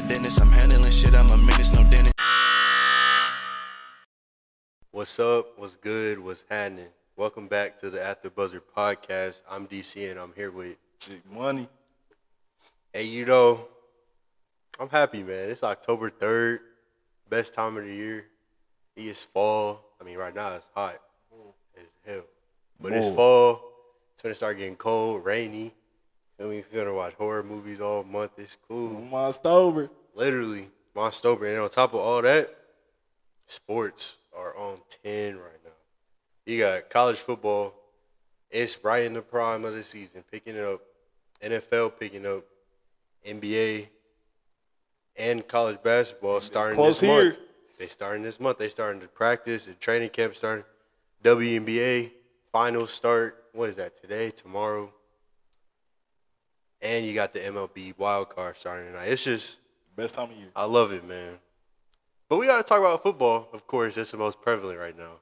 dentist. I'm handling shit, I'm a menace, no dentist. What's up? What's good? What's happening? Welcome back to the After Buzzer podcast. I'm DC and I'm here with. Big money. Hey, I'm happy, man. It's October 3rd, best time of the year. It's fall. I mean, right now it's hot as hell, but it's fall. It's gonna start getting cold, rainy. And we're gonna watch horror movies all month. It's cool. Monstober. Literally, Monstober. And on top of all that, sports are on 10 right now. You got college football. It's right in the prime of the season, picking it up. NFL picking up. NBA and college basketball starting Close this here. month. They starting this month. They starting to practice. The training camp starting. WNBA finals start. What is that? Today, tomorrow. And you got the MLB wild card starting tonight. It's just Best time of year. I love it, man. But we got to talk about football, of course. That's the most prevalent right now.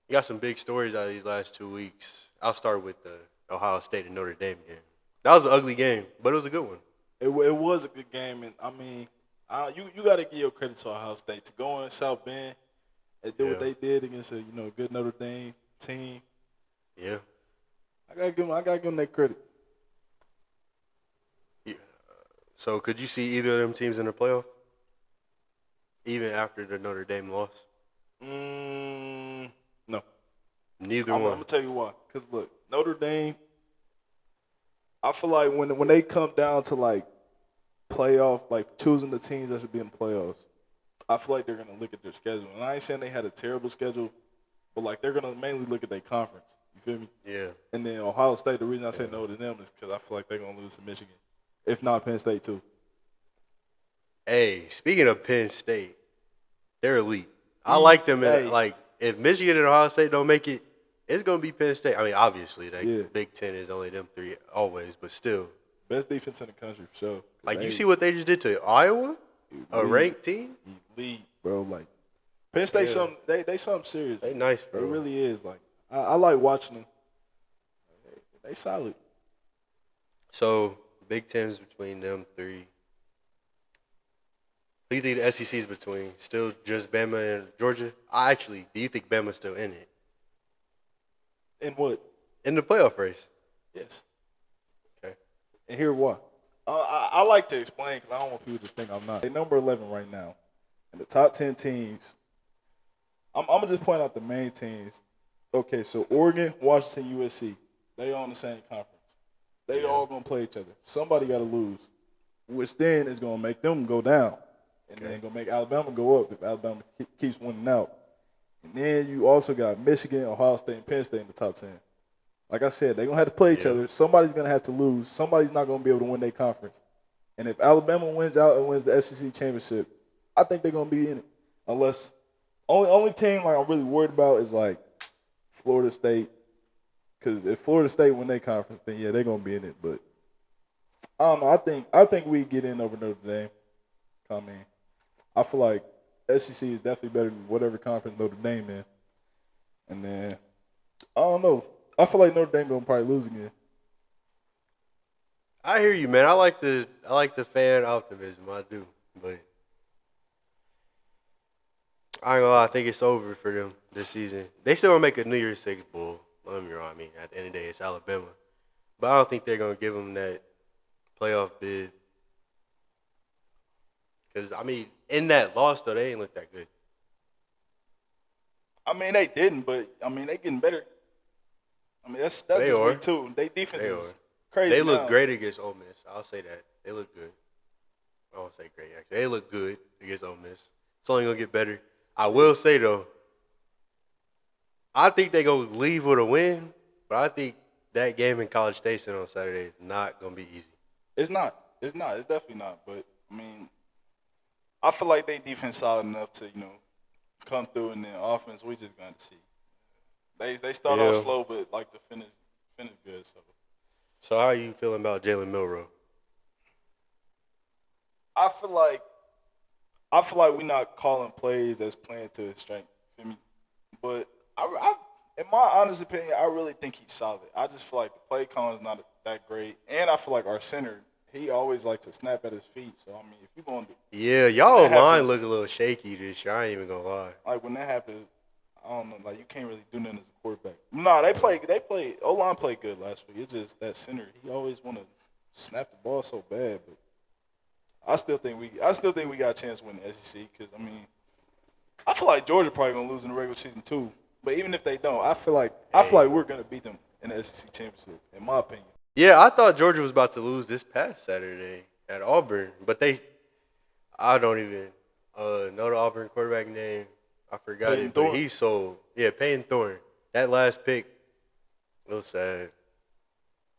You got some big stories out of these last 2 weeks. I'll start with the Ohio State and Notre Dame game. That was an ugly game, but it was a good one. It was a good game, and I mean, you got to give your credit to Ohio State to go in South Bend and do what they did against a good Notre Dame team. Yeah. I gotta give them that credit. Yeah. So could you see either of them teams in the playoff, even after the Notre Dame loss? No. Neither I'm one. gonna tell you why. Cause look, Notre Dame. I feel like when they come down to like playoff, like choosing the teams that should be in the playoffs, I feel like they're gonna look at their schedule. And I ain't saying they had a terrible schedule, but like they're gonna mainly look at their conference. You feel me? Yeah. And then Ohio State. The reason I say no to them is because I feel like they're gonna lose to Michigan, if not Penn State too. Hey, speaking of Penn State, they're elite. I like them. Like, if Michigan and Ohio State don't make it, it's going to be Penn State. I mean, obviously, Big Ten is only them three always, but still. Best defense in the country, for sure. Like, you see what they just did to Iowa? A ranked team? Elite, bro. Like, Penn State, they something serious. They nice, bro. It really is. Like, I like watching them. They solid. So, Big Ten's between them three. Who do you think the SEC is between? Still just Bama and Georgia? Do you think Bama's still in it? In what? In the playoff race? Yes. Okay. And here why. I like to explain because I don't want people to think I'm not. They're number 11 right now. In the top 10 teams, I'm going to just point out the main teams. Okay, so Oregon, Washington, USC, they all in the same conference. They all going to play each other. Somebody got to lose, which then is going to make them go down. And then going to make Alabama go up if Alabama keeps winning out. And then you also got Michigan, Ohio State, and Penn State in the top 10. Like I said, they're going to have to play each other. Somebody's going to have to lose. Somebody's not going to be able to win their conference. And if Alabama wins out and wins the SEC championship, I think they're going to be in it. Unless only team like I'm really worried about is like Florida State. Because if Florida State win their conference, then yeah, they're going to be in it. But I don't know. I think we get in over Notre Dame. I mean, I feel like SEC is definitely better than whatever conference Notre Dame in. And then, I don't know. I feel like Notre Dame gonna probably lose again. I hear you, man. I like the fan optimism. I do, but I ain't gonna lie. I think it's over for them this season. They still gonna make a New Year's Six bowl. Don't get me wrong. I mean, at the end of the day, it's Alabama, but I don't think they're gonna give them that playoff bid. Because I mean, in that loss though, they ain't look that good. I mean, they didn't, but I mean, they getting better. I mean, that's just me too. They defense is crazy. They look great against Ole Miss. I'll say that. They look good. I won't say great, actually. They look good against Ole Miss. It's only going to get better. I will say, though, I think they're going to leave with a win, but I think that game in College Station on Saturday is not going to be easy. It's not. It's definitely not. But, I mean, I feel like they defense solid enough to, come through, and then offense, we just going to see. They start off slow, but like to finish good. So how are you feeling about Jalen Milroe? I feel like we're not calling plays that's playing to his strength. Feel me? But I, in my honest opinion, I really think he's solid. I just feel like the play calling is not that great, and I feel like our center, he always likes to snap at his feet. So I mean, if you're gonna do Yeah, y'all that line happens- look a little shaky this year. I ain't even gonna lie. like when that happens, I don't know. Like you can't really do nothing as a quarterback. Nah, they played. O-line played good last week. It's just that center. He always want to snap the ball so bad, but I still think we got a chance to win the SEC because I mean, I feel like Georgia probably gonna lose in the regular season too. But even if they don't, I feel like we're gonna beat them in the SEC championship, in my opinion. Yeah, I thought Georgia was about to lose this past Saturday at Auburn, but I don't even know the Auburn quarterback name. I forgot Peyton it, but Thorne? he's so Peyton Thorne. That last pick, it was sad.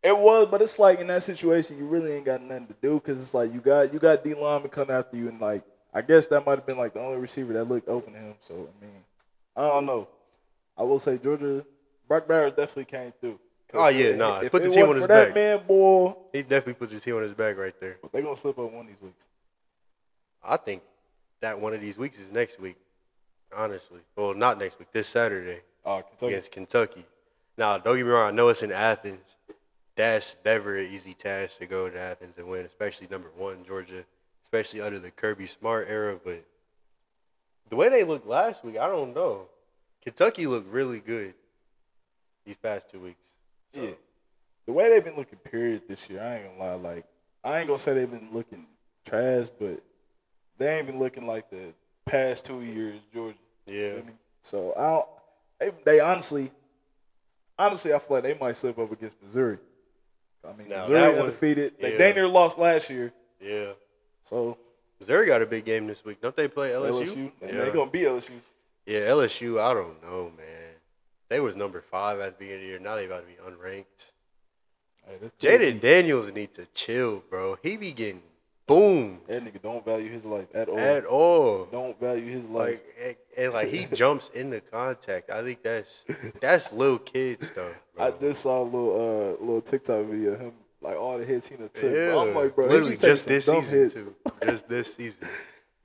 It was, but it's like in that situation, you really ain't got nothing to do because it's like you got D lineman coming after you, and like I guess that might have been like the only receiver that looked open to him. So I mean, I don't know. I will say Georgia, Brock Bowers definitely came through. 'Cause Oh, yeah, nah, If put the it team on wasn't his for that back. man, boy, He definitely put his team on his back right there. they gonna slip up one of these weeks. I think that one of these weeks is next week, honestly. Well, not next week, this Saturday Kentucky. against Kentucky. Now, don't get me wrong, I know it's in Athens. That's never an easy task to go to Athens and win, especially number one, Georgia, especially under the Kirby Smart era. But the way they looked last week, I don't know. Kentucky looked really good these past 2 weeks. So, Yeah, the way they've been looking, period, this year, I ain't gonna lie. Like, I ain't gonna say they've been looking trash, but they ain't been looking like the past 2 years, Georgia. yeah. You feel me? So I don't. They honestly, I feel like they might slip up against Missouri. I mean, Now, that Missouri one- undefeated. They yeah. dang near lost last year. Yeah. So Missouri got a big game this week. Don't they play LSU? LSU, and Yeah. they gonna beat LSU. Yeah, LSU, I don't know, man. They was number 5 at the beginning of the year. Now they about to be unranked. Hey, that's cool. Jaden Daniels need to chill, bro. He be getting boomed That nigga don't value his life at all. at all. Don't value his life. Like he jumps into contact. I think that's little kid stuff, bro. I just saw a little TikTok video of him, like all the hits he done took. yeah, Bro, I'm like, bro, literally he be taking just some this dumb season hits. too. Just this season.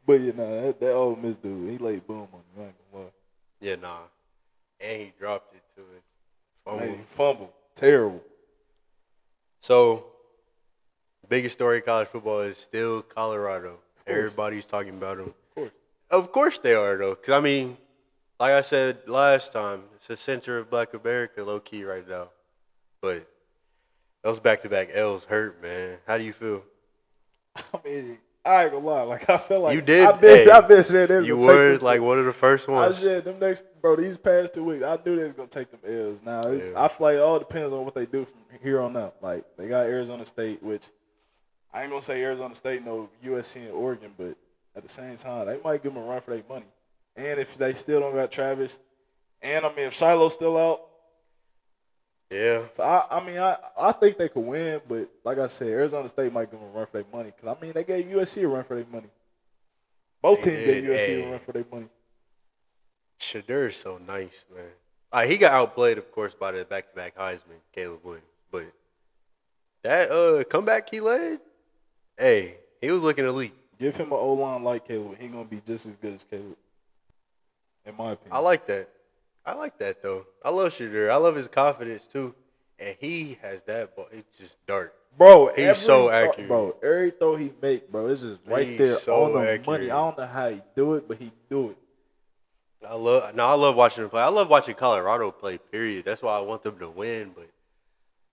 But you know, that old Miss dude, he laid boom on me. I ain't gonna lie. Yeah, nah. And he dropped it to his phone. Man, he fumbled. Terrible. So, the biggest story in college football is still Colorado. course. Everybody's talking about them. Of course. Of course they are, though. Because, I mean, like I said last time, it's the center of Black America, low-key right now. But those back-to-back L's hurt, man. How do you feel? I mean, I ain't gonna lie. Like, I felt like You did. I've been saying they was You gonna take were, them like, to- one of the first I ones. said them these past 2 weeks, I knew they was gonna take them L's. Now Yeah. I feel like it all depends on what they do from here on out. Like they got Arizona State, which I ain't gonna say Arizona State no USC and Oregon, but at the same time, they might give them a run for their money. And if they still don't got Travis, and I mean if Shiloh's still out, Yeah. so I think they could win. But like I said, Arizona State might give them a run for their money because I mean they gave USC a run for their money. Both They teams gave did, USC hey. a run for their money. Shadur is so nice, man. He got outplayed, of course, by the back-to-back Heisman, Caleb Williams. But that comeback he led, hey, he was looking elite. Give him an O-line like Caleb. He gonna be just as good as Caleb, in my opinion. I like that. I like that, though. I love Shadur. I love his confidence, too. And he has that ball. It's just dark. bro. He's so accurate. Bro, every throw he make, bro, it's just right He's there so on the accurate. money. I don't know how he do it, but he do it. I love watching him play. I love watching Colorado play, period. That's why I want them to win. But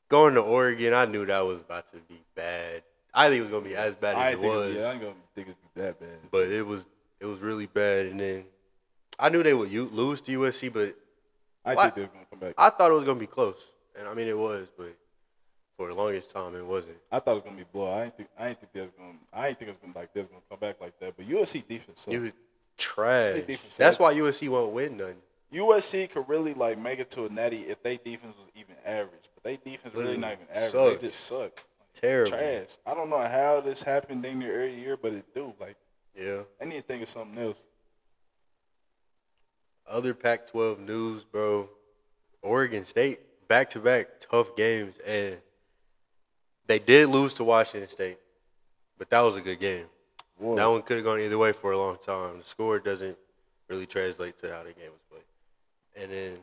going to Oregon, I knew that was about to be bad. I think it was going to be as bad I as ain't it think was. I ain't gonna think it'd be that bad. But it was really bad. And then I knew they would lose to USC, but I What? think they're gonna come back. I thought it was going to be close. And, I mean, it was, but for the longest time, it wasn't. I thought it was gonna be blow. I ain't think it was gonna come back like that. But USC defense sucks. It was trash. They defense That's sucks. why USC won't win none. USC could really like make it to a natty if their defense was even average. But they defense really not even average. Sucks. They just suck. Terrible. Trash. I don't know how this happened dang near every year, but it do. Like Yeah. I need to think of something else. Other Pac-12 news, bro. Oregon State, back-to-back tough games, and they did lose to Washington State, but that was a good game. Boy, That one could have gone either way for a long time. The score doesn't really translate to how the game was played. And then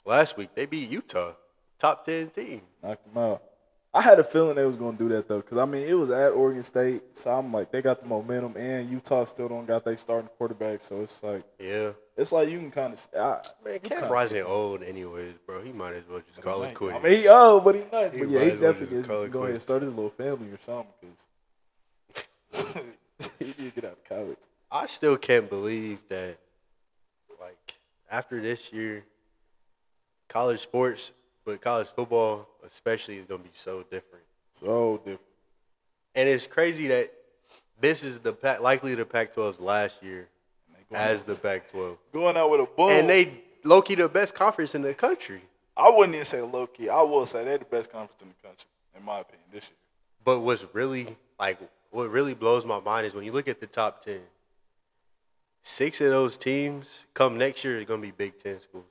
last week, they beat Utah, top 10 team. knocked them out. I had a feeling they was gonna do that though, because I mean it was at Oregon State, so I'm like they got the momentum, and Utah still don't got they starting quarterback, so it's like Yeah. you can kind of Man, Cam Rising old anyways, bro. He might as well just call it quits. I mean, he old, but he not. He But yeah, might he as well definitely just needs call to it go ahead and quits. start his little family or something, because he need to get out of college. I still can't believe that, like, after this year, college sports, but college football especially is gonna be so different. So different. And it's crazy that this is likely the Pac-12's last year as the Pac-12, Going out with a boom. and they low-key the best conference in the country. I wouldn't even say low key. I will say they're the best conference in the country, in my opinion, this year. But what really blows my mind is when you look at the top 10, 6 of those teams come next year is gonna be Big Ten schools.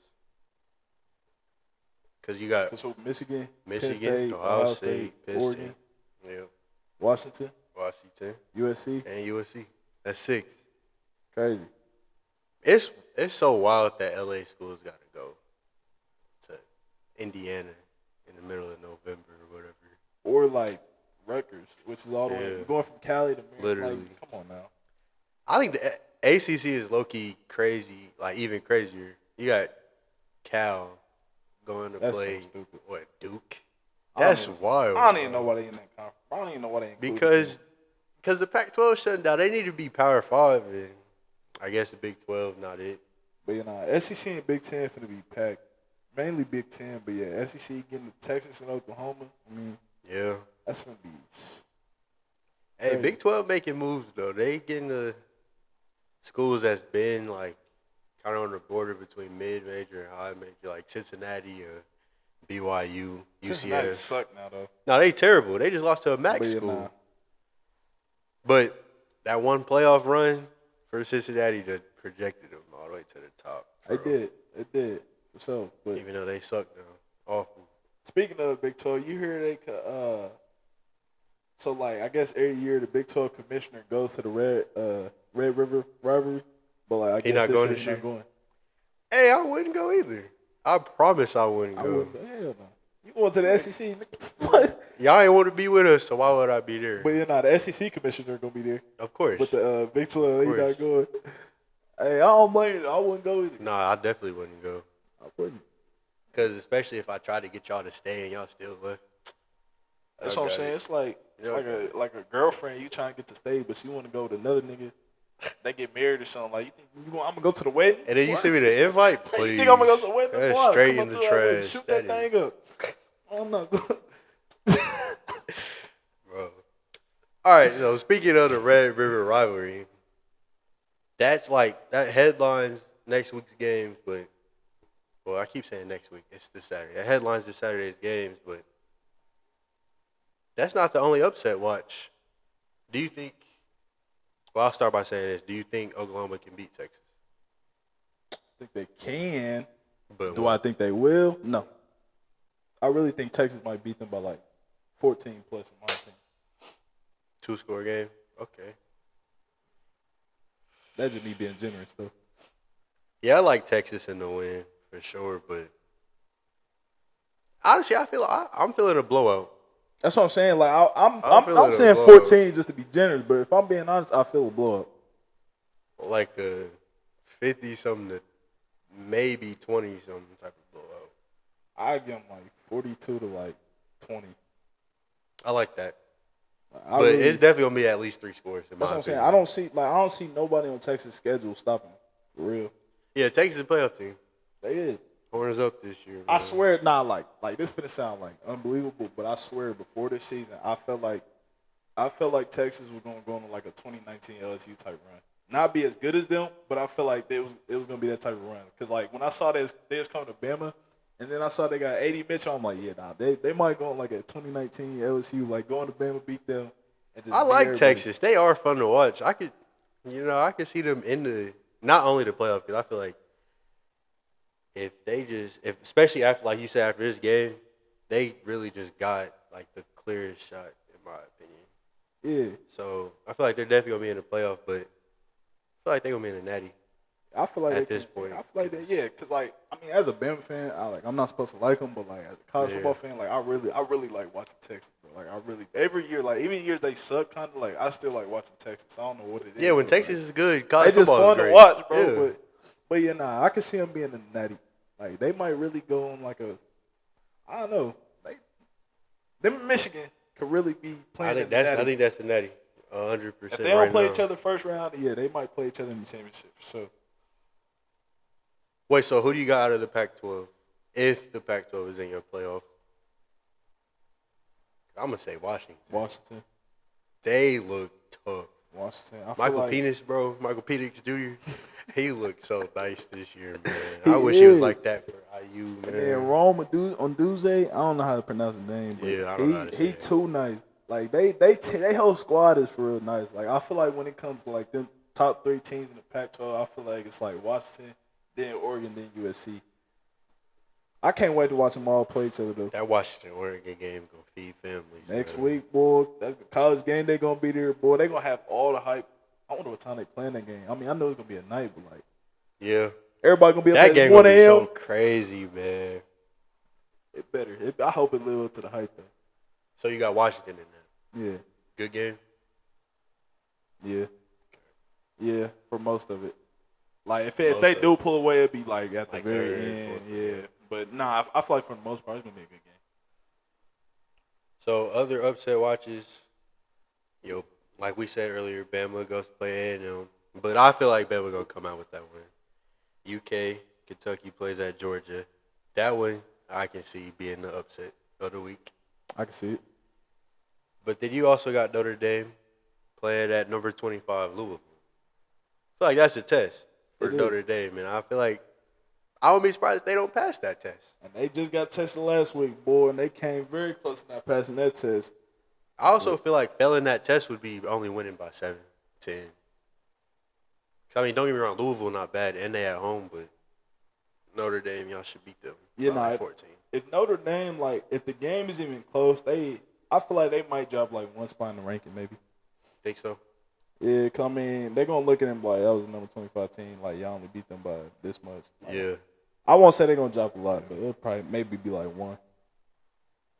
Because you got So Michigan, Penn Michigan, State, Ohio State, Penn Oregon, State, yeah, Washington, Washington, USC. and USC. That's 6. Crazy. It's so wild that LA schools got to go to Indiana in the middle of November or whatever. Or like Rutgers, which is all the way Yeah. going from Cali to Maryland. Literally. Like, come on now. I think the ACC is low-key crazy, like even crazier. You got Cal going to That's so play stupid. Duke. I don't That's even- wild. I don't even bro. know why they in that conference. I don't even know why they included Because the Pac-12 shutting down, they need to be Power 5, and I guess the Big 12 not it. But you know, SEC and Big Ten finna be packed. Mainly Big Ten, but yeah, SEC getting to Texas and Oklahoma. I mean, Yeah. that's finna be. Hey, Crazy. Big 12 making moves though. They getting the schools that's been like kind of on the border between mid-major and high major, like Cincinnati, BYU, Cincinnati UCF. suck now though. No, they terrible. They just lost to a MAC But yeah, school. nah. But that one playoff run for Cincinnati that projected them all the way to the top. It bro. did for sure. But Even though they suck now. Awful. speaking of Big 12, you hear they so like I guess every year the Big 12 commissioner goes to the Red River rivalry, but like I He guess not this going year this he year? not going. Hey, I wouldn't go either. I promise I wouldn't I go. wouldn't go. Hell no. You going to the SEC? Nigga? What? Y'all ain't want to be with us, so why would I be there? But you know the SEC commissioner gonna be there, Of course. but the Big 12 he course. not going. Hey, I don't blame you. I wouldn't go either. Nah, I definitely wouldn't go. I wouldn't. Because especially if I tried to get y'all to stay and y'all still left. That's I what I'm got saying. it. It's like Yeah. like a girlfriend you trying to get to stay, but she want to go with another nigga. They get married or something. Like you think I'm gonna go to the wedding? And then you What? send me the invite, You please. think I'm gonna go to the wedding? That's Boy, straight come in on the through, I wouldn't trash. Shoot that That is- thing up. I'm not going. Bro. All right, so speaking of the Red River rivalry, that's like, that headlines next week's games, but, well, I keep saying next week. It's this Saturday. That headlines this Saturday's games, but that's not the only upset watch. Do you think, well, I'll start by saying this. Do you think Oklahoma can beat Texas? I think they can. But Do I think they will? No. I really think Texas might beat them by like 14 plus, in my opinion. 2-score game? Okay. That's just me being generous, though. Yeah, I like Texas in the win for sure, but honestly, I'm feeling a blowout. That's what I'm saying. Like I'm feeling I'm a saying blowout. 14 just to be generous, but if I'm being honest, I feel a blowout. Like a 50-something to maybe 20-something type of blowout. I give them like 42 to like 20. I like that. I But really- it's definitely going to be at least 3 scores in That's my what I'm saying. opinion. I don't see nobody on Texas' schedule stopping them. For real. Yeah, Texas is a playoff team. They is. Corners up this year. I man. swear, like this finna sound like unbelievable, but I swear before this season, I felt like Texas was gonna go on like a 2019 LSU type run. Not be as good as them, but I feel like it was gonna be that type of run. Cause like when I saw they was coming to Bama, and then I saw they got 80 Mitchell, I'm like, yeah, nah, they might go on like a 2019 LSU, like going to Bama, beat them. And just I beat like everybody. Texas. They are fun to watch. I could see them in the, not only the playoff, because I feel like especially after, like you said, after this game, they really just got like the clearest shot, in my opinion. Yeah, So I feel like they're definitely gonna be in the playoff, but I feel like they're gonna be in the natty. I feel like at they this can. point. I feel like that. Yeah, because like I mean, as a Bama fan, I'm not supposed to like them, but like as a college Yeah. football fan, like I really like watching Texas, bro. Like I really every year, like even years they suck, kind of like I still like watching Texas. I don't know what it is. Yeah, when but, Texas like, is good, they college just football is fun to great. watch, bro. Yeah. But yeah, nah, I can see them being in the natty. Like they might really go on like a, I don't know. Them in Michigan could really be playing in the natty. I think that's the natty, 100%. If they don't right play now. each other first round, yeah, they might play each other in the championship. So Wait, so who do you got out of the Pac-12? If the Pac-12 is in your playoff, I'm gonna say Washington. Washington. They look tough. Washington. I feel Michael like Penix, bro, Michael Penix Jr. He looked so nice this year, man. He I wish he was is. like that for IU, man. And then Rome Onduze, I don't know how to pronounce his name, but Yeah, I don't know how to say he it. too nice. Like they whole squad is for real nice. Like I feel like when it comes to like them top 3 teams in the Pac-12, I feel like it's like Washington, then Oregon, then USC. I can't wait to watch them all play each other though. That Washington Oregon game gonna feed families. Next man. week, boy, that's the college game. They gonna be there, boy. They gonna have all the hype. I wonder what time they playing that game. I mean, I know it's gonna be at night, but like Yeah, everybody gonna be up that at game 1 gonna be a.m. so crazy, man. It better. I hope it live up to the hype though. So you got Washington in there. Yeah. Good game. Yeah, for most of it. Like if Most they of do it. pull away, it'd be like at the Like very third, end. fourth, Yeah, but nah, I feel like for the most part, it's gonna be a good game. So other upset watches, like we said earlier, Bama goes to play A&M, but I feel like Bama gonna come out with that win. UK, Kentucky plays at Georgia. That one I can see being the upset of the week. I can see it. But then you also got Notre Dame playing at number 25 Louisville. I feel like that's a test for It is. Notre Dame, and I feel like I wouldn't be surprised if they don't pass that test. And they just got tested last week, boy, and they came very close to not passing that test. I also feel like failing that test would be only winning by 7, 10. 'Cause, I mean, don't get me wrong, Louisville not bad, and they at home, but Notre Dame, y'all should beat them Yeah, by nah, like 14. If Notre Dame, like, if the game is even close, I feel like they might drop like one spot in the ranking, maybe. Think so? Yeah, 'cause I mean, they're gonna look at them like that was a number 25 team. Like y'all only beat them by this much. Like, Yeah. I won't say they're gonna drop a lot, but it'll probably maybe be like one.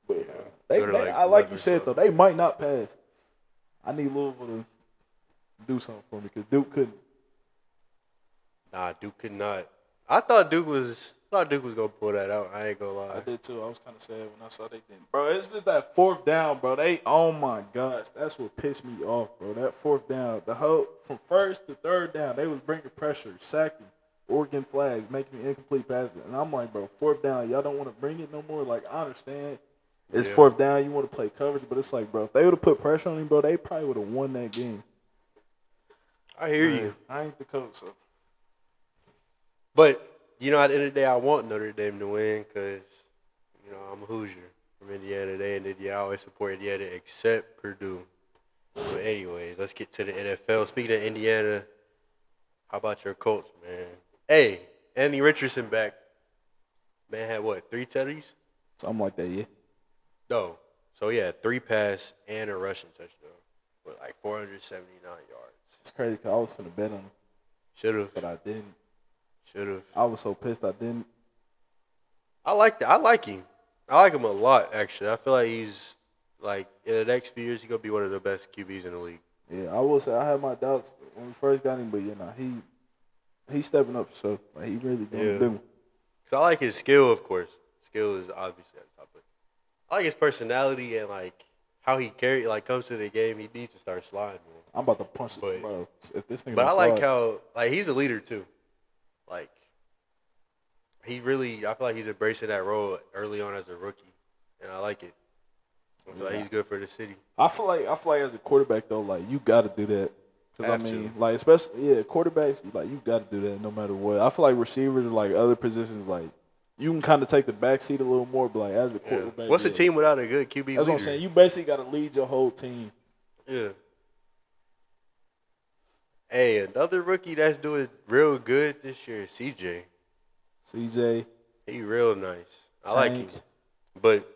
But Go to, like, I like 11 you said or though, they might not pass. I need Louisville to do something for me because Duke couldn't. Nah, Duke could not. I thought Duke was gonna pull that out. I ain't gonna I lie. did too. I was kind of sad when I saw they didn't. Bro, it's just that fourth down, bro. Oh my gosh, that's what pissed me off, bro. That fourth down, the whole from first to third down, they was bringing pressure, sacking, Oregon flags, making incomplete passes, and I'm like, bro, fourth down, y'all don't want to bring it no more. Like I understand, it's Yeah. fourth down, you want to play coverage, but it's like, bro, if they would have put pressure on him, bro, they probably would have won that game. I hear Man, you. I ain't the coach, so But, at the end of the day, I want Notre Dame to win because, I'm a Hoosier from Indiana. They in Indiana. I always support Indiana except Purdue. But anyways, let's get to the NFL. Speaking of Indiana, how about your Colts, man? Hey, Anthony Richardson back. Man had what, 3 tutties? something like that, yeah. No. So, yeah, 3 pass and a rushing touchdown with like 479 yards. It's crazy because I was finna bet on him, Should have. but I didn't. Should have. I was so pissed I didn't. I like that. I like him. I like him a lot, actually. I feel like he's, like, in the next few years, he's going to be one of the best QBs in the league. Yeah, I will say I had my doubts when we first got him, but he's stepping up for sure. Like he really doing Yeah. the big one. Because I like his skill, of course. Skill is obviously at the top. But I like his personality and, like, how he comes to the game. He needs to start sliding more. I'm about to punch But- it, bro. If this nigga But I don't like slide- how, like, he's a leader, too. Like, I feel like he's embracing that role early on as a rookie. And I like it. I feel like Yeah. he's good for the city. I feel like as a quarterback though, like you got to do that. Because I Have mean, to. like especially quarterbacks, like you got to do that no matter what. I feel like receivers or like other positions, like you can kind of take the back seat a little more, but like as a Yeah. quarterback, What's a yeah. team without a good QB That's leader? what I'm saying. You basically got to lead your whole team. Yeah. Hey, another rookie that's doing real good this year is CJ. CJ, He real nice. I like him. Tank, But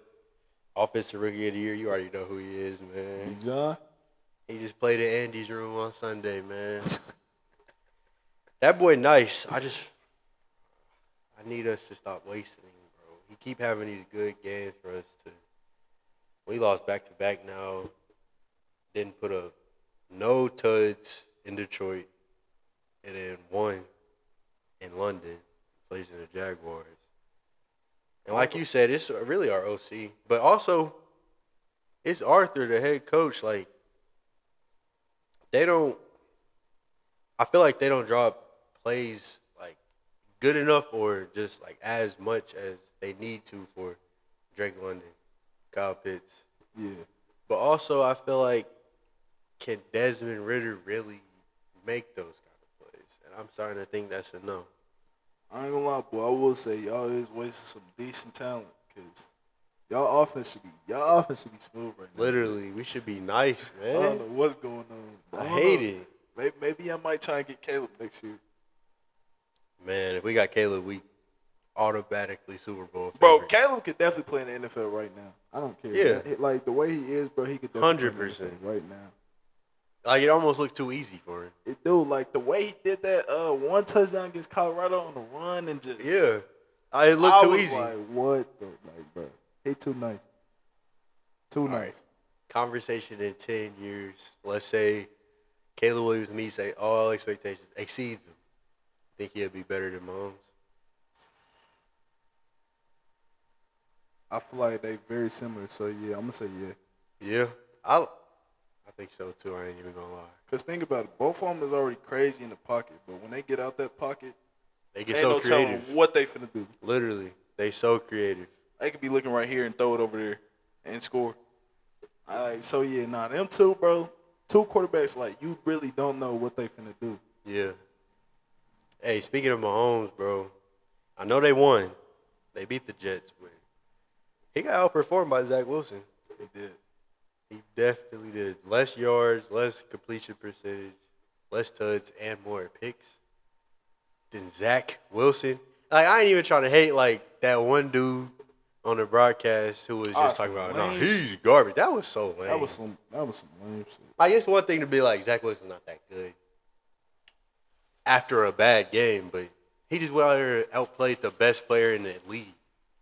offensive rookie of the year, you already know who he is, man. John. He just played in Andy's room on Sunday, man. That boy nice. I need us to stop wasting him, bro. He keep having these good games for us to. We lost back to back now. Didn't put up no tuds in Detroit, and then one in London, facing the Jaguars. And like you said, it's really our OC, but also it's Arthur, the head coach. Like they don't. I feel like they don't drop plays like good enough or just like as much as they need to for Drake London, Kyle Pitts. Yeah. But also, I feel like can Desmond Ritter really make those kind of plays? And I'm starting to think that's a no. I ain't gonna lie, boy. I will say y'all is wasting some decent talent because y'all offense should be smooth right now. Literally, we should be nice, I don't man. know what's going on. I don't hate know. it. Maybe I might try and get Caleb next year. Man, if we got Caleb, we automatically Super Bowl Bro, favorites. Caleb could definitely play in the NFL right now. I don't care. Yeah. Like the way he is, bro, he could definitely play in 100%. the NFL right now. Like, it almost looked too easy for him. It do like the way he did that one touchdown against Colorado on the run and just Yeah. It looked too easy. Like what the bro? He too nice. Too nice. Right. Conversation in 10 years. Let's say Caleb Williams meets all expectations, exceeds them. Think he'll be better than Mahomes? I feel like they very similar. So yeah, I'm gonna say yeah. Yeah. I think so too. I ain't even gonna lie. Cause think about it, both of them is already crazy in the pocket, but when they get out that pocket, They get ain't so no creative. telling what they finna do. Literally, they so creative. They could be looking right here and throw it over there and score. So yeah, them two, bro. Two quarterbacks, like you really don't know what they finna do. Yeah. Hey, speaking of Mahomes, bro, I know they won. They beat the Jets, but he got outperformed by Zach Wilson. They did. He definitely did. Less yards, less completion percentage, less tuds, and more picks than Zach Wilson. Like, I ain't even trying to hate, like, that one dude on the broadcast who was just talking about, no, lame he's garbage. That was so lame. That was some lame shit. Like, it's one thing to be like, Zach Wilson's not that good after a bad game, but he just went out there and outplayed the best player in the league.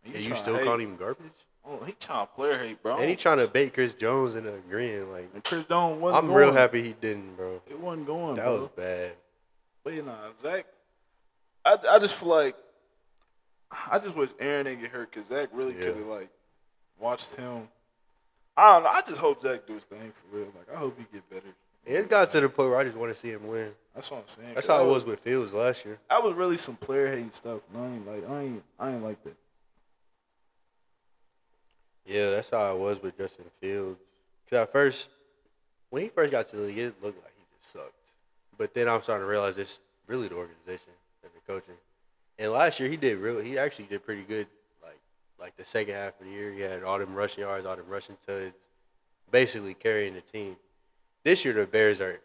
He And you tryna still hate. calling him garbage? Oh, he trying to player hate, bro. And he trying to bait Chris Jones into agreeing. Like, And Chris Jones wasn't I'm going. real happy he didn't, bro. It wasn't going, That bro. was bad. But Zach, I just feel like I just wish Aaron didn't get hurt because Zach really Yeah. could have like watched him. I don't know. I just hope Zach do his thing for real. Like I hope he get better. It got to the point where I just want to see him win. That's what I'm saying. That's 'Cause how it that was with Fields last year. That was really some player hating stuff. And I ain't like that. Yeah, that's how it was with Justin Fields. Because at first, when he first got to the league, it looked like he just sucked. But then I'm starting to realize it's really the organization and the coaching. And last year he actually did pretty good. Like the second half of the year, he had all them rushing yards, all them rushing tuds, basically carrying the team. This year the Bears are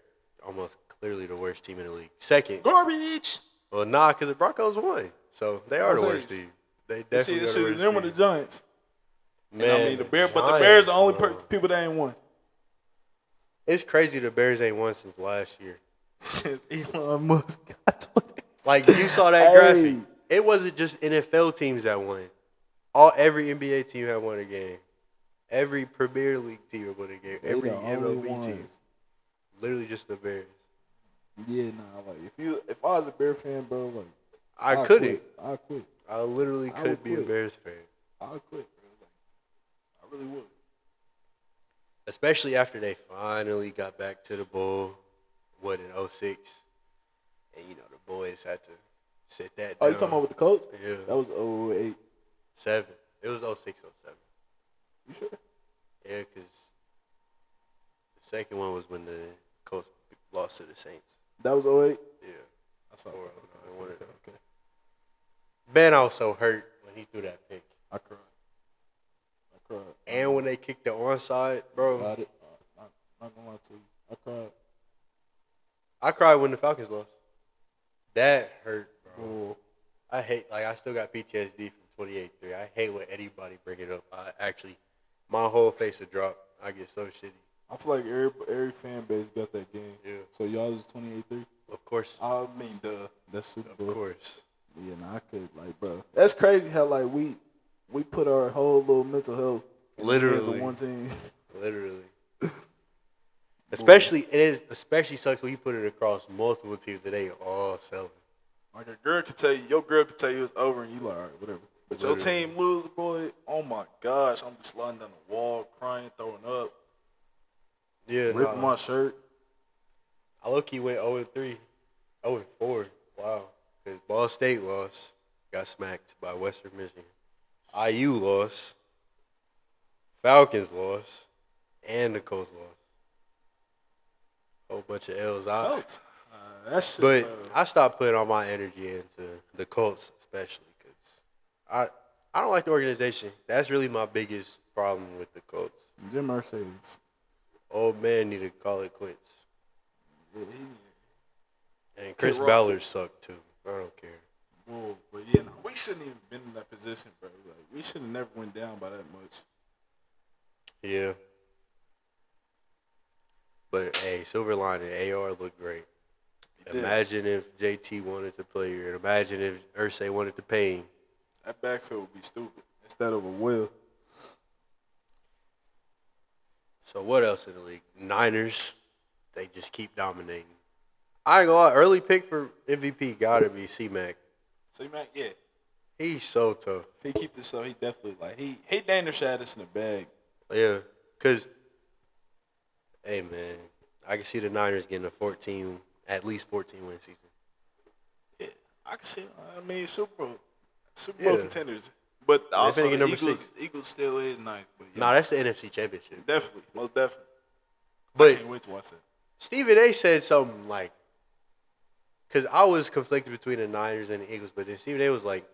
almost clearly the worst team in the league. Second, Garbage. well, nah, because the Broncos won, so they are the I'll say worst it's- team. They See, definitely this are is the them worst with the team. Giants. Man, And I mean the Bears, but the Giants, Bears are the only bro. people that ain't won. It's crazy the Bears ain't won since last year. Since Elon Musk got 20. Like, you saw that Hey. graphic. It wasn't just NFL teams that won. Every NBA team had won a game. Every Premier League team had won a game. They Every the only MLB ones. team. Literally just the Bears. Yeah, like if I was a Bear fan, bro, like I I'll couldn't. quit. I'll quit. I literally I could would be a quit. Bears fan. I'll quit, bro. Like, I really would. Especially after they finally got back to the bowl, in 06. And, the boys had to sit that Oh, down. you talking about with the coach? Yeah. That was 08. 7. It was 06, 07. You sure? Yeah, because the second one was when the Colts lost to the Saints. That was 08? Yeah. That's what I Or, thought. Okay. Man, I was so hurt when he threw that pick. I cried. And when they kicked the onside, bro, Got it. Not gonna lie to you. I cried. I cried when the Falcons lost. That hurt, bro. Oh, I still got PTSD from 28-3. I hate when anybody bring it up. My whole face would drop. I get so shitty. I feel like every fan base got that game. Yeah. So y'all is 28-3. Of course. I mean, that's Super Bowl. Of course. Yeah, nah, I could like, bro. That's crazy how like we put our whole little mental health in the hands of Literally. one team. Literally. Especially sucks when you put it across multiple teams that they all selling. Like a girl could tell you, your girl could tell you it's over, and you like, all right, whatever. But your Literally. team lose, boy. Oh my gosh, I'm just sliding down the wall, crying, throwing up, Yeah, ripping my shirt. I low-key went 0-3. 0-4. Wow. Because Ball State lost. Got smacked by Western Michigan. IU lost. Falcons lost. And the Colts lost. Whole bunch of L's. Colts. That shit. But I stopped putting all my energy into the Colts, especially because I don't like the organization. That's really my biggest problem with the Colts. Jim Mercedes. Old man need to call it quits. Yeah, And Chris Ross. Ballard sucked too. I don't care. Whoa, but yeah, no, we shouldn't even been in that position, bro. Like, we should have never went down by that much. Yeah. But hey, silver lining, AR looked great. He did. Imagine if JT wanted to play here. Imagine if Irsay wanted to pay him. That backfield would be stupid instead of a will. So what else in the league? Niners, they just keep dominating. I ain't gonna lie, early pick for MVP gotta be C-Mac. So, man, yeah, He's so tough. if he keep this up, he definitely like he Daniel had us in the bag. Yeah, cause hey man, I can see the Niners getting at least 14 win season. Yeah, I can see. I mean, Super Bowl Yeah. contenders, but also finna get the number Eagles. Eagles still is nice, but yeah, Nah, that's the NFC Championship. definitely, most definitely. I But can't wait to watch that. Stephen A. said something like, because I was conflicted between the Niners and the Eagles, but then Stephen A. was like,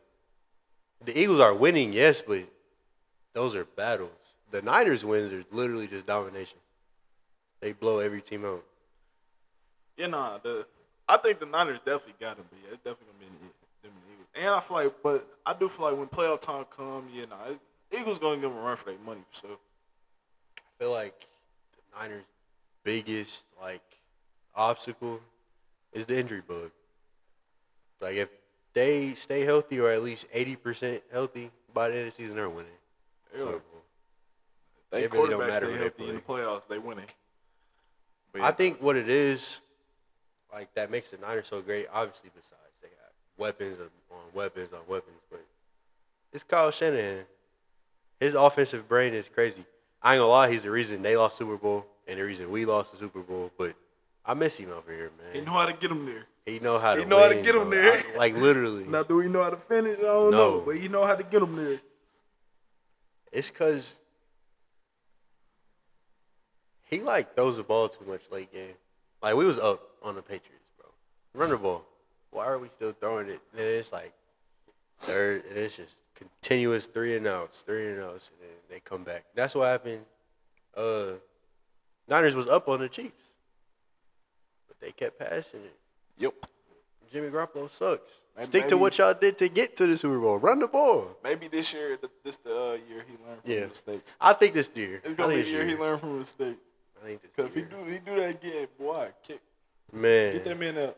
the Eagles are winning, yes, but those are battles. The Niners wins are literally just domination. They blow every team out. Yeah, nah, I think the Niners definitely got to be. It's definitely gonna be them and the Eagles. And I feel like, but I do feel like when playoff time come, yeah, nah, Eagles gonna give them a run for their money for sure. I feel like the Niners' biggest obstacle is the injury bug. Like if they stay healthy or at least 80% healthy by the end of the season, they're winning. Yeah. Super Bowl. They It really don't quarterbacks matter stay who they healthy in the play. playoffs, they winning. But I think what it is, like that makes the Niners so great. Obviously, besides they got weapons on weapons on weapons, but it's Kyle Shanahan. His offensive brain is crazy. I ain't gonna lie, he's the reason they lost Super Bowl and the reason we lost the Super Bowl. But I miss him over here, man. he know how to get them there. He know how to. He know how to win, get 'em bro. there. Like literally. Now, do we know how to finish? I don't No. know, but you know how to get them there. It's cause he throws the ball too much late game. Like we was up on the Patriots, bro. Run the ball. Why are we still throwing it? And it's like third, and it's just continuous 3 and outs, and then they come back. That's what happened. Niners was up on the Chiefs, but they kept passing it. Yep. Jimmy Garoppolo sucks. Maybe- Stick to what y'all did to get to the Super Bowl. Run the ball. Maybe this year, this the year he learned from Yeah. mistakes. I think this year. It's gonna be the year he learned from mistakes. I think this Cause if year. he do that again, boy, Man. get that man up.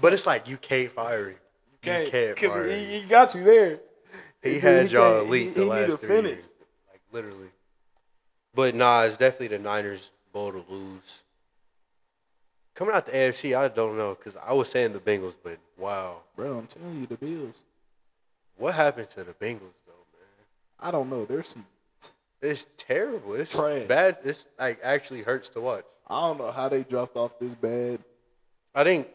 But it's like you can't fire him. You can't Cause fire him. he got you there. He Dude, had y'all can't- elite the he last need to 3 finish. years. Like literally. But nah, it's definitely the Niners' bowl to lose. Coming out the AFC, I don't know, because I was saying the Bengals, but wow. Bro, I'm telling you, the Bills. What happened to the Bengals though, man? I don't know. There's some. It's terrible. It's Trash. bad. It's actually hurts to watch. I don't know how they dropped off this bad. I think,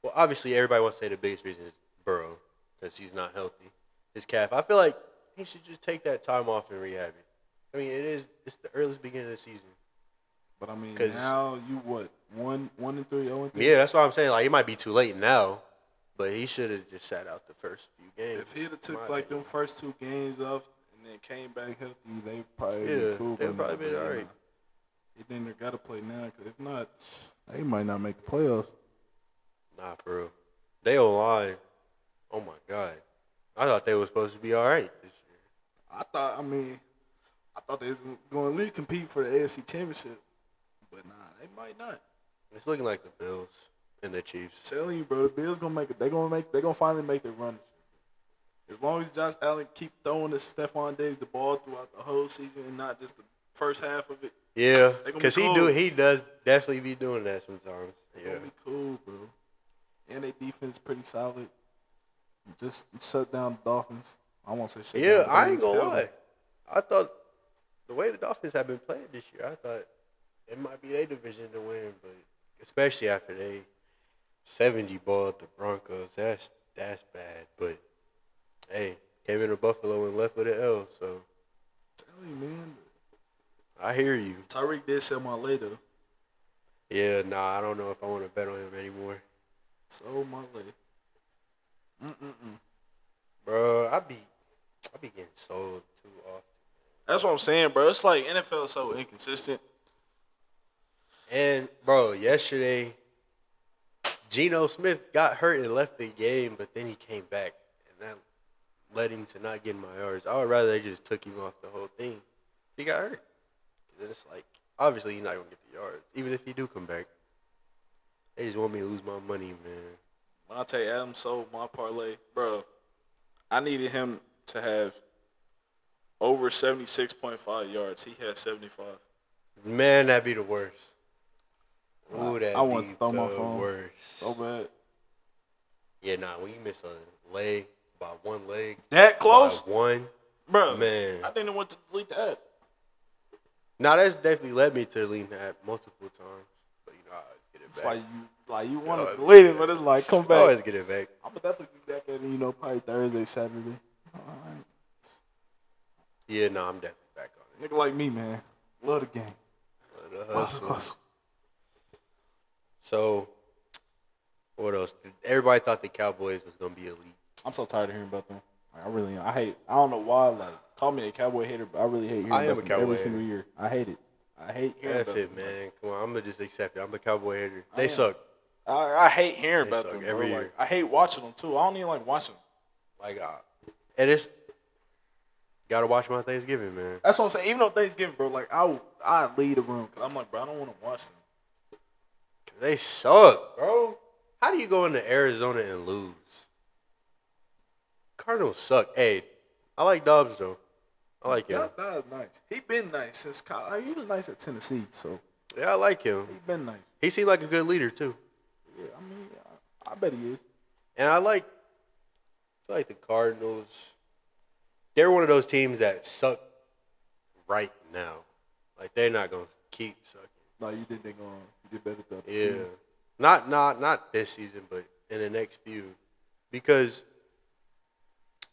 well, obviously everybody wants to say the biggest reason is Burrow, because he's not healthy. His calf. I feel like he should just take that time off and rehab it. I mean, it's the earliest beginning of the season. But I mean, 'Cause- now you what? 1-3, 0-3. Yeah, that's what I'm saying. Like, it might be too late now, but he should have just sat out the first few games. If he'd have took My like them opinion. first 2 games off and then came back healthy, they probably Yeah, be cool. they'd but probably been nah, all right. nah. He then they got to play now, because if not, they might not make the playoffs. Nah, for real. They online. Oh my god, I thought they were supposed to be all right this year. I thought thought they was going to at least compete for the AFC Championship, but nah, they might not. It's looking like the Bills and the Chiefs. Telling you, bro, the Bills gonna make it. They gonna finally make their run. As long as Josh Allen keep throwing the Stephon Diggs the ball throughout the whole season and not just the first half of it. Yeah, They gonna because be cool. he does definitely be doing that sometimes. They Yeah, gonna be cool, bro. And their defense pretty solid. Just shut down the Dolphins. I won't say shut yeah. down. I ain't gonna held them. lie. I thought the way the Dolphins have been playing this year, I thought it might be their division to win, but especially after they 70 ball at the Broncos, that's bad. But hey, came into Buffalo and left with an L, so Tell you, man. I hear you. Tyreek did sell my lay though. Yeah, nah, I don't know if I want to bet on him anymore, Sold my lay. bro. I be getting sold too often. That's what I'm saying, bro. It's like NFL is so inconsistent. And bro, yesterday, Geno Smith got hurt and left the game, but then he came back, and that led him to not getting my yards. I would rather they just took him off the whole thing. He got hurt. Then it's like, obviously he's not gonna get the yards, even if he do come back. They just want me to lose my money, man. Monte Adams sold my parlay, bro. I needed him to have over 76.5 yards. He had 75. Man, that'd be the worst. Ooh, that'd I wanted be to throw my the phone. worst. So bad. Yeah, nah, when you miss a leg by one leg, That close? by one, Bro, man. I didn't want to delete that. Now that's definitely led me to lean that multiple times, but you know I always get it It's back. like you want Oh, to delete it, but it's like come I back. always get it back. I'm gonna definitely be back at it, probably Thursday, Saturday. All right. Yeah, no, I'm definitely back on it. Nigga like me, man. Love the game. The hustle. So, what else? Everybody thought the Cowboys was gonna be elite. I'm so tired of hearing about them. Like, I really am. I don't know why. Like, call me a Cowboy hater, but I really hate hearing I am about a them Cowboy every hater. single year. I hate it. I hate hearing That's about it, them. man. Come on, I'm gonna just accept it. I'm a Cowboy hater. I They am. suck. I hate hearing They about suck them, bro. every Like, year. I hate watching them too. I don't even like watching them. Like, and it's gotta watch my Thanksgiving, man. That's what I'm saying. Even on Thanksgiving, bro, like I leave the room because I'm like, bro, I don't want to watch them. They suck, bro. How do you go into Arizona and lose? Cardinals suck. Hey, I like Dobbs though. I like him. That is nice. He been nice since college. He was nice at Tennessee, so Yeah, I like him. he been nice. He seemed like a good leader too. Yeah, I mean, I bet he is. And I like the Cardinals. They're one of those teams that suck right now. Like they're not gonna keep sucking. No, you think they're gonna get better throughout the Yeah. season? Not this season, but in the next few. Because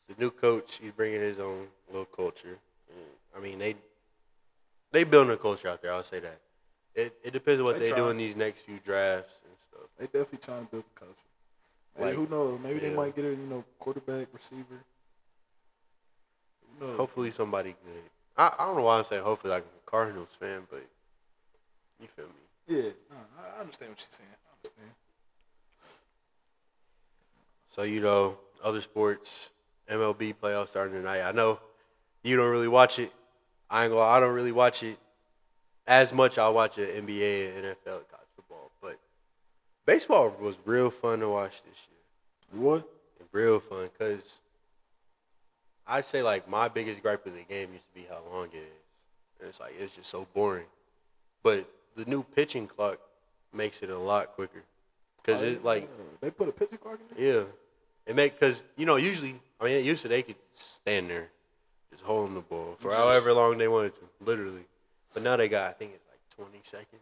the new coach, he's bringing his own little culture. I mean, they building a culture out there. I'll say that. It depends on what They they do trying. in these next few drafts and stuff. They definitely trying to build the culture. Hey, Like, who knows? Maybe they yeah. might get a quarterback, receiver. Who knows? Hopefully somebody good. I don't know why I'm saying hopefully like I'm a Cardinals fan, but you feel me. Yeah, no, I understand what you're saying. I understand. So, other sports, MLB playoffs starting tonight. I know you don't really watch it. I don't really watch it as much. I watch it NBA and NFL and college football. But baseball was real fun to watch this year. What? Real fun, because I'd say like my biggest gripe of the game used to be how long it is. And it's like, it's just so boring. But the new pitching clock makes it a lot quicker. Because they put a pitching clock in there. yeah. Because, usually, it used to, they could stand there just holding the ball for however long they wanted to, literally. But now they got, I think it's like 20 seconds.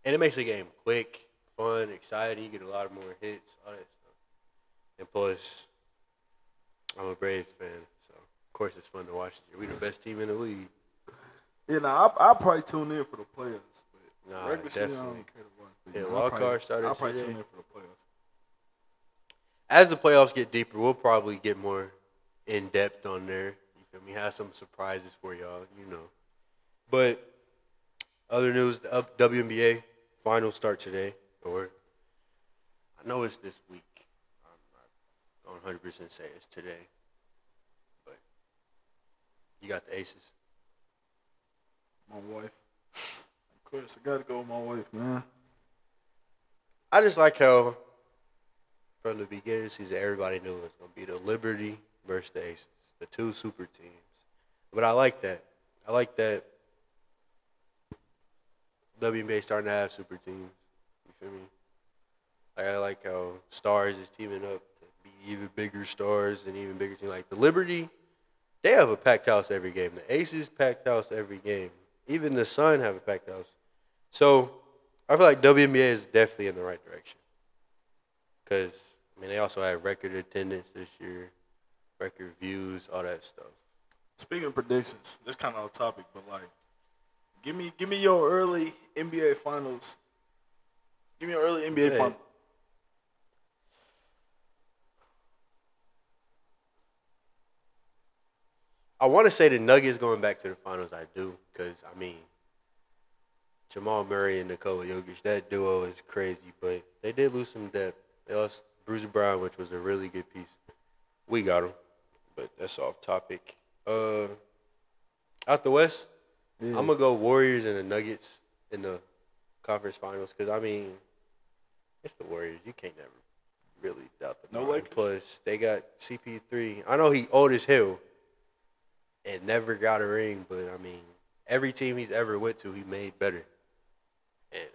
And it makes the game quick, fun, exciting. You get a lot more hits, all that stuff. And plus, I'm a Braves fan, so of course it's fun to watch this year. We the best team in the league. Yeah, nah, I'll probably tune in for the playoffs. But Nah, regular season, I definitely. don't care to watch. But, Yeah, I'll wild probably- card started I'll probably today. tune in for the playoffs. As the playoffs get deeper, we'll probably get more in depth on there. You feel me? Have some surprises for y'all, But other news: the WNBA finals start today, or I know it's this week. I'm not 100% say it's today, but you got the Aces. My wife. Of course, I gotta go with my wife, man. I just like how from the beginning of the season everybody knew it was gonna be the Liberty versus the Aces, the two super teams. But I like that. I like that WNBA starting to have super teams. You feel me? Like I like how Stars is teaming up to be even bigger stars and even bigger team. Like the Liberty, they have a packed house every game. The Aces packed house every game. Even the Sun have a packed house. So I feel like WNBA is definitely in the right direction. Because I mean they also had record attendance this year, record views, all that stuff. Speaking of predictions, this kind of off topic, but like, give me your early NBA finals. Give me your early NBA Hey. finals. I want to say the Nuggets going back to the finals. I do because I mean Jamal Murray and Nikola Jokic, that duo is crazy. But they did lose some depth. They lost Bruce Brown, which was a really good piece. We got him, but that's off topic. Out the West, Yeah. I'm gonna go Warriors and the Nuggets in the conference finals because I mean it's the Warriors. You can't never really doubt them. No Lakers? Plus they got CP3. I know he old as hell and never got a ring, but I mean every team he's ever went to, he made better. And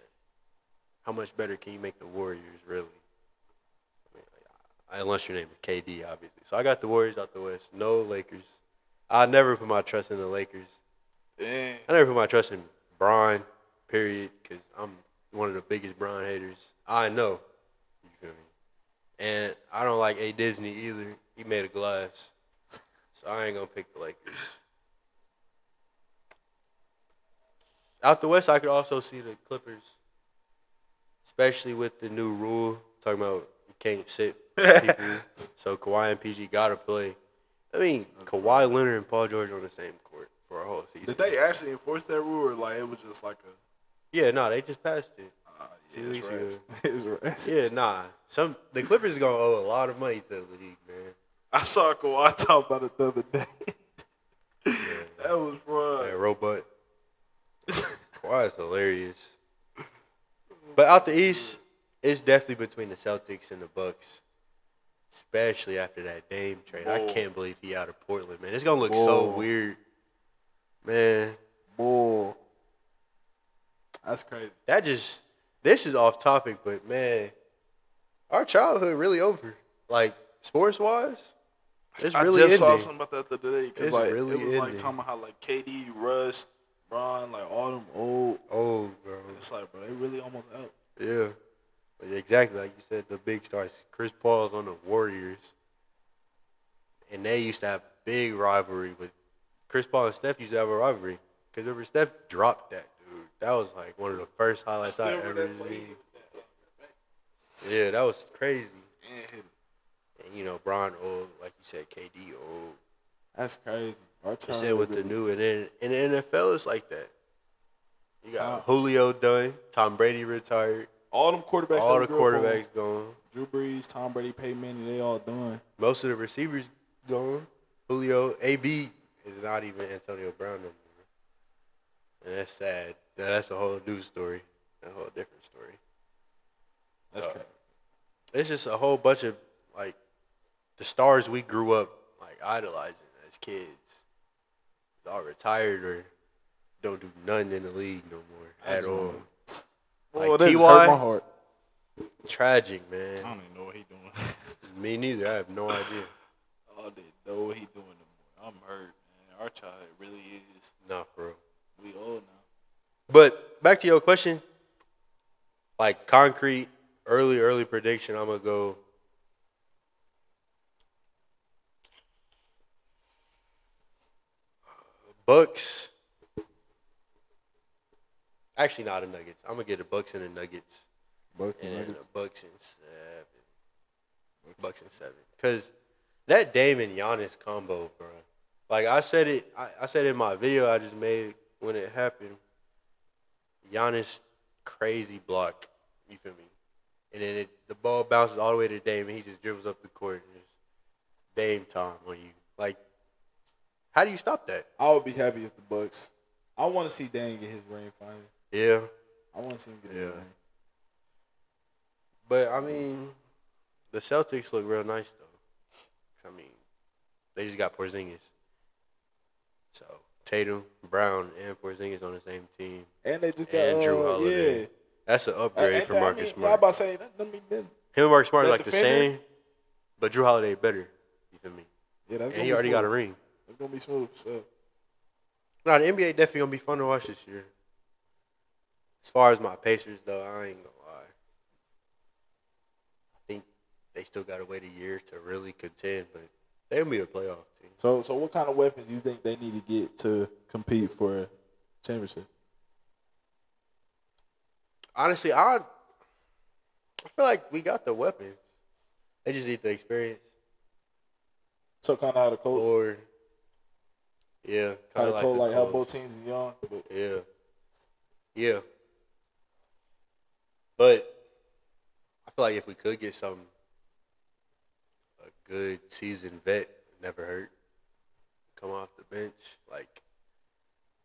how much better can you make the Warriors, really? I mean, unless your name is KD, obviously. So I got the Warriors out the West. No Lakers. I never put my trust in the Lakers. Damn. I never put my trust in Bron, period, because I'm one of the biggest Bron haters. I know. You feel me? And I don't like A. Disney either. He made a glass. So I ain't going to pick the Lakers. Out the West, I could also see the Clippers, especially with the new rule talking about you can't sit people. So Kawhi and PG gotta play. I mean, Kawhi Leonard and Paul George on the same court for a whole season. Did they actually enforce that rule, or like it was just like a? Yeah, no, they just passed it. Yeah, 2 it's weeks rats. ago. It's rats. Yeah, nah. The Clippers is gonna owe a lot of money to the league, man. I saw Kawhi talk about it the other day. Yeah, That was fraud. that robot. Kawhi is hilarious. But out the East, it's definitely between the Celtics and the Bucks. Especially after that Dame trade. I Bull. can't believe he out of Portland, man. It's gonna look so Bull. weird. Man, Bull. That's crazy. This is off topic, but man, our childhood really over. Like, sports wise, it's I really just saw ending. something about that the other day because It's like really it was like ending. talking about how like KD, Russ, Bron, like all them old. Oh, bro. It's like, bro, they really almost out. Yeah. But exactly like you said, the big stars. Chris Paul's on the Warriors. And they used to have big rivalry with Chris Paul and Steph used to have a rivalry. Because remember, Steph dropped that dude. That was like one of the first highlights I ever seen. Yeah, that was crazy. And hit it. And you know, Bron old, like you said, KD old. That's crazy. Our The same with the new, and then in the NFL, it's like that. You got Tom. Julio done, Tom Brady retired, all them quarterbacks. all that the we grew up on, quarterbacks gone, Drew Brees, Tom Brady, Peyton Manning, they all done. most of the receivers gone. Julio, AB is not even Antonio Brown no more, and that's sad. That's a whole new story, a whole different story. That's crazy. It's just a whole bunch of like the stars we grew up like idolizing as kids. All retired or don't do nothing in the league no more That's at all. wrong. Like Well, that just T.Y. hurt my heart. Tragic, I man. don't even know what he doing. Me neither. I have no idea. I didn't know what he doing no more. I'm hurt, man. Our child really is. Nah, for real. We old now. But back to your question, like concrete, early prediction, I'm gonna go. Bucks. Actually, not the Nuggets. I'm gonna get the Bucks and the Nuggets, Bucks and and then the Nuggets. Bucks and 7. Bucks and 7. Cause that Dame and Giannis combo, bro. Like I said it. I said in my video I just made when it happened. Giannis crazy block. You feel me? And then the ball bounces all the way to Dame, and he just dribbles up the court and just Dame time on you. Like, how do you stop that? I would be happy if the Bucks. I want to see Dame get his ring finally. Yeah. I want to see him get his Yeah. ring. But, I mean, the Celtics look real nice, though. I mean, they just got Porzingis. So, Tatum, Brown, and Porzingis on the same team. And they just got And Drew Holiday. Yeah. That's an upgrade Ain't for that- Marcus I Smart. about to say that. Him Him and Marcus Smart are that like the defender? same, but Drew Holiday better. You feel me? Yeah, that's And gonna he be already smooth. got a ring. It's gonna be smooth. So. Nah, the NBA definitely gonna be fun to watch this year. As far as my Pacers, though, I ain't gonna lie. I think they still gotta wait a year to really contend, but they gonna be a playoff team. So what kind of weapons do you think they need to get to compete for a championship? Honestly, I feel like we got the weapons. They just need the experience. So kind of how the Colts, Or yeah, how kind the of Colts, like how Colts. both teams is young. But Yeah. But I feel like if we could get a good seasoned vet, never hurt, come off the bench, like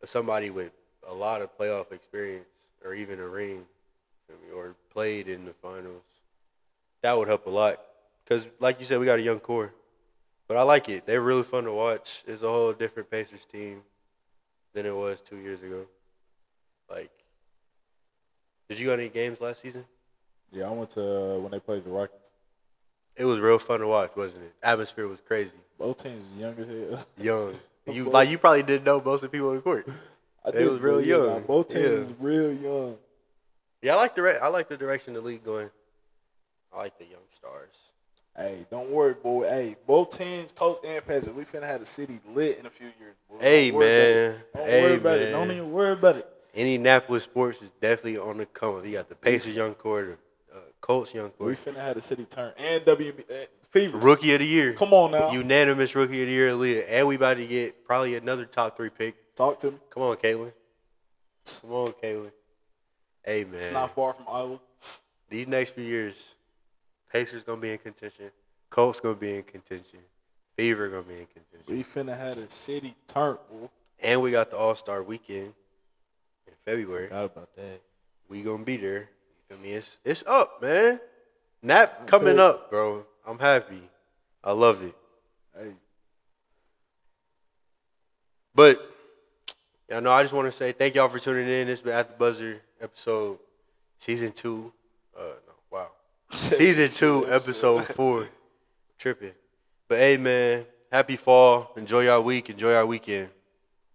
somebody with a lot of playoff experience or even a ring, or played in the finals, that would help a lot. Because, like you said, we got a young core. But I like it. They're really fun to watch. It's a whole different Pacers team than it was 2 years ago. Like, did you go to any games last season? yeah, I went to when they played the Rockets. It was real fun to watch, wasn't it? Atmosphere was crazy. Both teams was young as hell. Young. You probably didn't know most of the people on the court. They was real but yeah, young. nah, both teams Yeah. was real young. Yeah, I like the direction the league going. I like the young stars. Hey, don't worry, boy. Hey, both teams, Colts and Pacers, we finna have the city lit in a few years, boy. Hey, Don't worry about man. it. Don't Hey, worry about it. man. Don't even worry about it. Indianapolis sports is definitely on the come up. You got the Pacers young core, the Colts young core. We finna have the city turn and WNBA Fever. Rookie of the year. Come on now. Unanimous rookie of the year leader. And we about to get probably another top 3 pick. Talk to me. Come on, Caitlin. Come on, Caitlin. Hey, man. It's not far from Iowa. These next few years, Pacers going to be in contention. Colts going to be in contention. Fever going to be in contention. We finna have the city turn, boy. And we got the All-Star weekend in February. Forgot about that. We going to be there. You feel me? It's up, man. Nap I'm coming telling you. up, bro. I'm happy. I love it. Hey, But, yeah, no, I just want to say thank y'all for tuning in. This has been At the Buzzer episode season 2. Season 2, episode 4. Tripping. But, hey, man, happy fall. Enjoy y'all week. Enjoy our weekend.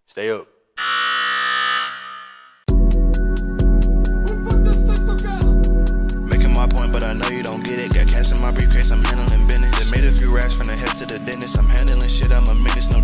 Stay up. Making my point, but I know you don't get it. Got cash in my briefcase, I'm handling business. Just made a few racks from the head to the dentist. I'm handling shit, I'm a menace, no